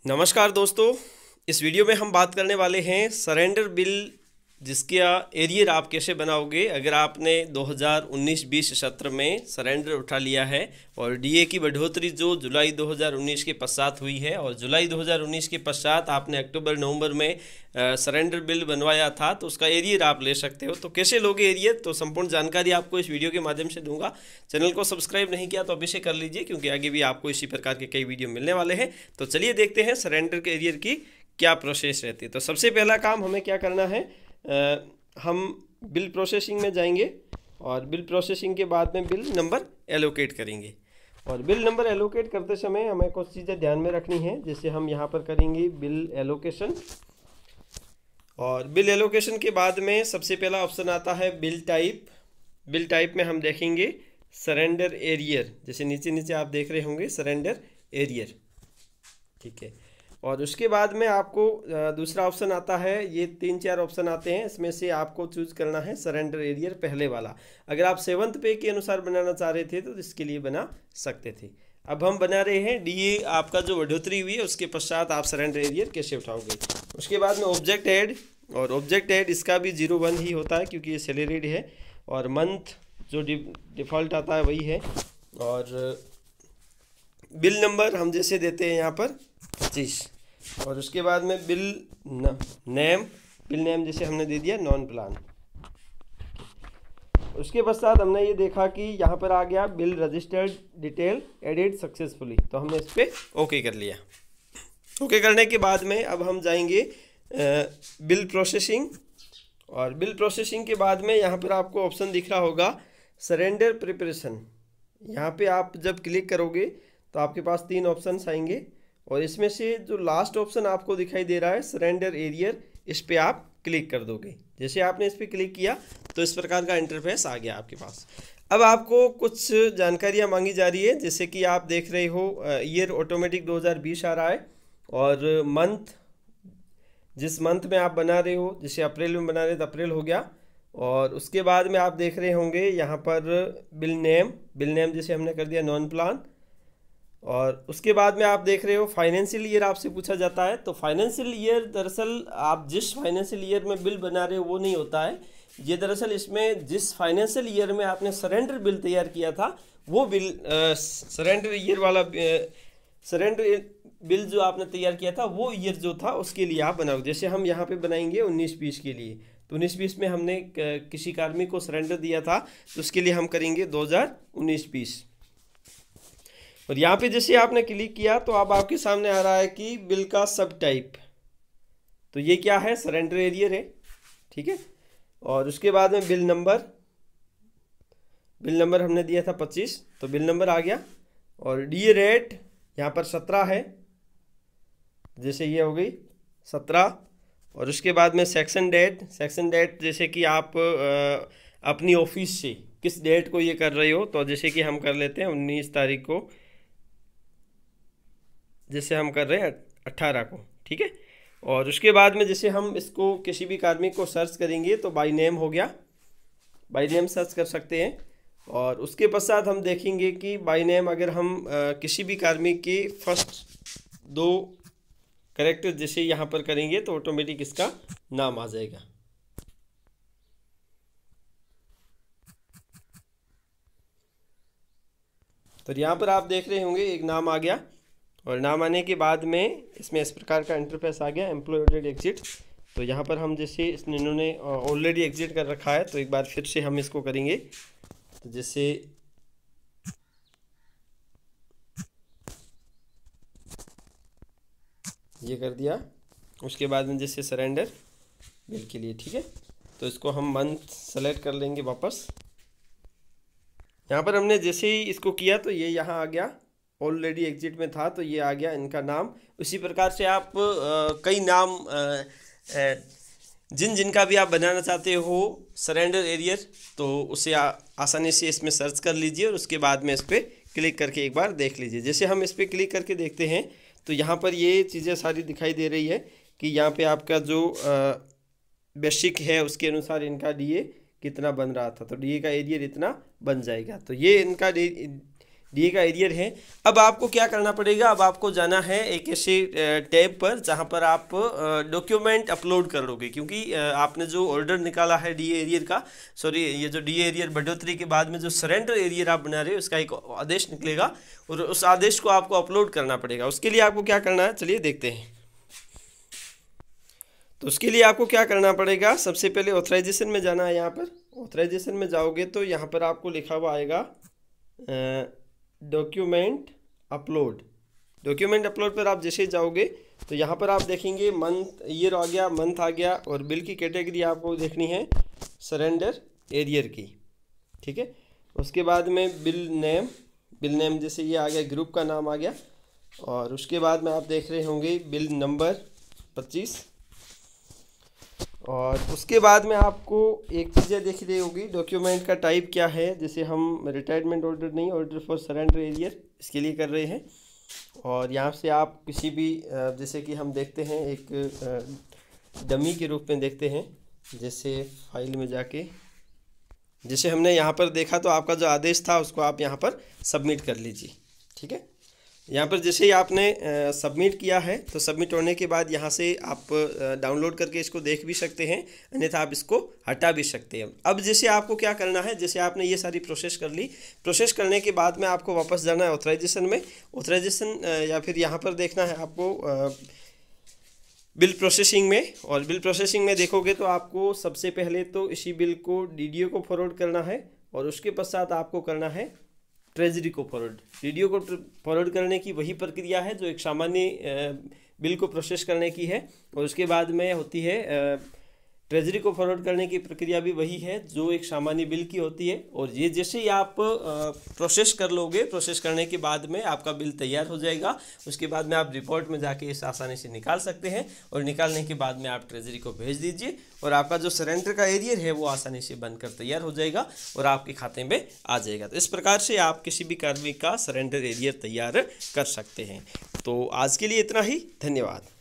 नमस्कार दोस्तों। इस वीडियो में हम बात करने वाले हैं सरेंडर बिल, जिसका एरियर आप कैसे बनाओगे अगर आपने 2019-20 सत्र में सरेंडर उठा लिया है और डीए की बढ़ोतरी जो जुलाई 2019 के पश्चात हुई है और जुलाई 2019 के पश्चात आपने अक्टूबर-नवंबर में सरेंडर बिल बनवाया था, तो उसका एरियर आप ले सकते हो। तो कैसे लोगे एरियर, तो संपूर्ण जानकारी आपको इस वीडियो के माध्यम से दूंगा। चैनल को सब्सक्राइब नहीं किया तो अभी से कर लीजिए, क्योंकि आगे भी आपको इसी प्रकार के कई वीडियो मिलने वाले हैं। तो चलिए देखते हैं सरेंडर के एरियर की क्या प्रोसेस रहती है। तो सबसे पहला काम हमें क्या करना है, हम बिल प्रोसेसिंग में जाएंगे और बिल प्रोसेसिंग के बाद में बिल नंबर एलोकेट करेंगे। और बिल नंबर एलोकेट करते समय हमें कुछ चीज़ें ध्यान में रखनी है। जैसे हम यहाँ पर करेंगे बिल एलोकेशन, और बिल एलोकेशन के बाद में सबसे पहला ऑप्शन आता है बिल टाइप। बिल टाइप में हम देखेंगे सरेंडर एरियर, जैसे नीचे नीचे आप देख रहे होंगे सरेंडर एरियर, ठीक है। और उसके बाद में आपको दूसरा ऑप्शन आता है, ये 3-4 ऑप्शन आते हैं, इसमें से आपको चूज करना है सरेंडर एरियर पहले वाला। अगर आप 7th पे के अनुसार बनाना चाह रहे थे तो इसके लिए बना सकते थे। अब हम बना रहे हैं डीए आपका जो बढ़ोतरी हुई है उसके पश्चात आप सरेंडर एरियर कैसे उठाओगे। उसके बाद में ऑब्जेक्ट ऐड, और ऑब्जेक्ट ऐड इसका भी 01 ही होता है क्योंकि ये सैलरीड है, और मंथ जो डिफ़ॉल्ट आता है वही है। और बिल नंबर हम जैसे देते हैं यहाँ पर 25, और उसके बाद में बिल नेम, बिल नेम जैसे हमने दे दिया नॉन प्लान। उसके पश्चात हमने ये देखा कि यहाँ पर आ गया bill registered detail edit successfully, तो हमने इस पर ओके कर लिया। ओके करने के बाद में अब हम जाएंगे बिल प्रोसेसिंग, और बिल प्रोसेसिंग के बाद में यहाँ पर आपको ऑप्शन दिख रहा होगा सरेंडर प्रिपरेशन। यहाँ पे आप जब क्लिक करोगे तो आपके पास 3 ऑप्शंस आएंगे, और इसमें से जो लास्ट ऑप्शन आपको दिखाई दे रहा है सरेंडर एरियर, इस पर आप क्लिक कर दोगे। जैसे आपने इस पर क्लिक किया तो इस प्रकार का इंटरफेस आ गया आपके पास। अब आपको कुछ जानकारियाँ मांगी जा रही है, जैसे कि आप देख रहे हो ईयर ऑटोमेटिक 2020 आ रहा है, और मंथ जिस मंथ में आप बना रहे हो, जैसे अप्रैल में बना रहे तो अप्रैल हो गया। और उसके बाद में आप देख रहे होंगे यहाँ पर बिल नेम, बिल नेम जैसे हमने कर दिया नॉन प्लान। और उसके बाद में आप देख रहे हो फाइनेंशियल ईयर आपसे पूछा जाता है, तो फाइनेंशियल ईयर दरअसल आप जिस फाइनेंशियल ईयर में बिल बना रहे हो वो नहीं होता है। ये दरअसल इसमें जिस फाइनेंशियल ईयर में आपने सरेंडर बिल तैयार किया था वो बिल सरेंडर ईयर वाला सरेंडर बिल जो आपने तैयार किया था वो ईयर जो था उसके लिए आप बनाओ। जैसे हम यहाँ पे बनाएंगे 19-20 के लिए, तो 19-20 में हमने किसी कार्मिक को सरेंडर दिया था, तो उसके लिए हम करेंगे 2019-20। और यहाँ पे जैसे आपने क्लिक किया तो अब आपके सामने आ रहा है कि बिल का सब टाइप, तो ये क्या है, सरेंडर एरियर है, ठीक है। और उसके बाद में बिल नंबर, बिल नंबर हमने दिया था 25, तो बिल नंबर आ गया। और डी रेट यहाँ पर 17 है, जैसे ये हो गई 17। और उसके बाद में सेक्शन डेट, सेक्शन डेट जैसे कि आप अपनी ऑफिस से किस डेट को ये कर रहे हो, तो जैसे कि हम कर लेते हैं 19 तारीख को, जैसे हम कर रहे हैं 18 को, ठीक है। और उसके बाद में जैसे हम इसको किसी भी कार्मिक को सर्च करेंगे तो बाय नेम हो गया, बाय नेम सर्च कर सकते हैं। और उसके पश्चात हम देखेंगे कि बाय नेम अगर हम किसी भी कार्मिक के फर्स्ट 2 कैरेक्टर जैसे यहाँ पर करेंगे तो ऑटोमेटिक इसका नाम आ जाएगा। तो यहाँ पर आप देख रहे होंगे एक नाम आ गया, और नाम आने के बाद में इसमें इस प्रकार का इंटरफेस आ गया एम्प्लॉय ऑलरेडी एग्जिट। तो यहाँ पर हम जैसे इन्होंने ऑलरेडी एग्जिट कर रखा है, तो एक बार फिर से हम इसको करेंगे। तो जैसे ये कर दिया, उसके बाद में जैसे सरेंडर बिल के लिए, ठीक है। तो इसको हम मंथ सेलेक्ट कर लेंगे वापस। यहाँ पर हमने जैसे ही इसको किया तो ये यहाँ आ गया, ऑलरेडी एग्जिट में था तो ये आ गया इनका नाम। उसी प्रकार से आप कई नाम जिनका भी आप बनाना चाहते हो सरेंडर एरियर, तो उसे आसानी से इसमें सर्च कर लीजिए और उसके बाद में इस पर क्लिक करके एक बार देख लीजिए। जैसे हम इस पर क्लिक करके देखते हैं तो यहाँ पर ये चीज़ें सारी दिखाई दे रही है कि यहाँ पे आपका जो बेसिक है उसके अनुसार इनका डीए कितना बन रहा था, तो डीए का एरियर इतना बन जाएगा। तो ये इनका डीए का एरियर है। अब आपको क्या करना पड़ेगा, अब आपको जाना है एक ऐसे टैब पर जहां पर आप डॉक्यूमेंट अपलोड कर लोगे, क्योंकि आपने जो ऑर्डर निकाला है डीए एरियर का, सॉरी ये जो डीए एरियर बढ़ोतरी के बाद में जो सरेंडर एरियर आप बना रहे हो उसका एक आदेश निकलेगा और उस आदेश को आपको अपलोड करना पड़ेगा। उसके लिए आपको क्या करना है चलिए देखते हैं। तो उसके लिए आपको क्या करना पड़ेगा, सबसे पहले ऑथराइजेशन में जाना है। यहाँ पर ऑथराइजेशन में जाओगे तो यहाँ पर आपको लिखा हुआ आएगा डॉक्यूमेंट अपलोड। डॉक्यूमेंट अपलोड पर आप जैसे जाओगे तो यहाँ पर आप देखेंगे मंथ ईयर आ गया, मंथ आ गया, और बिल की कैटेगरी आपको देखनी है सरेंडर एरियर की, ठीक है। उसके बाद में बिल नेम जैसे ये आ गया, ग्रुप का नाम आ गया, और उसके बाद में आप देख रहे होंगे बिल नंबर 25, और उसके बाद में आपको एक चीज़ें देख रही होगी डॉक्यूमेंट का टाइप क्या है। जैसे हम रिटायरमेंट ऑर्डर नहीं, ऑर्डर फॉर सरेंडर एरियर इसके लिए कर रहे हैं। और यहाँ से आप किसी भी जैसे कि हम देखते हैं एक डमी के रूप में देखते हैं, जैसे फाइल में जाके जैसे हमने यहाँ पर देखा तो आपका जो आदेश था उसको आप यहाँ पर सबमिट कर लीजिए, ठीक है। यहाँ पर जैसे ही आपने सबमिट किया है तो सबमिट होने के बाद यहाँ से आप डाउनलोड करके इसको देख भी सकते हैं, अन्यथा आप इसको हटा भी सकते हैं। अब जैसे आपको क्या करना है, जैसे आपने ये सारी प्रोसेस कर ली, प्रोसेस करने के बाद में आपको वापस जाना है ऑथराइजेशन में। ऑथराइजेशन या फिर यहाँ पर देखना है आपको बिल प्रोसेसिंग में, और बिल प्रोसेसिंग में देखोगे तो आपको सबसे पहले तो इसी बिल को डीडीओ को फॉरवर्ड करना है, और उसके पश्चात आपको करना है ट्रेजरी को फॉरवर्ड। डीडीओ को फॉरवर्ड करने की वही प्रक्रिया है जो एक सामान्य बिल को प्रोसेस करने की है, और उसके बाद में होती है ट्रेजरी को फॉरवर्ड करने की प्रक्रिया भी वही है जो एक सामान्य बिल की होती है। और ये जैसे ही आप प्रोसेस कर लोगे, प्रोसेस करने के बाद में आपका बिल तैयार हो जाएगा। उसके बाद में आप रिपोर्ट में जाके इसे आसानी से निकाल सकते हैं, और निकालने के बाद में आप ट्रेजरी को भेज दीजिए, और आपका जो सरेंडर का एरियर है वो आसानी से बनकर तैयार हो जाएगा और आपके खाते में आ जाएगा। तो इस प्रकार से आप किसी भी कार्रवाई का सरेंडर एरियर तैयार कर सकते हैं। तो आज के लिए इतना ही, धन्यवाद।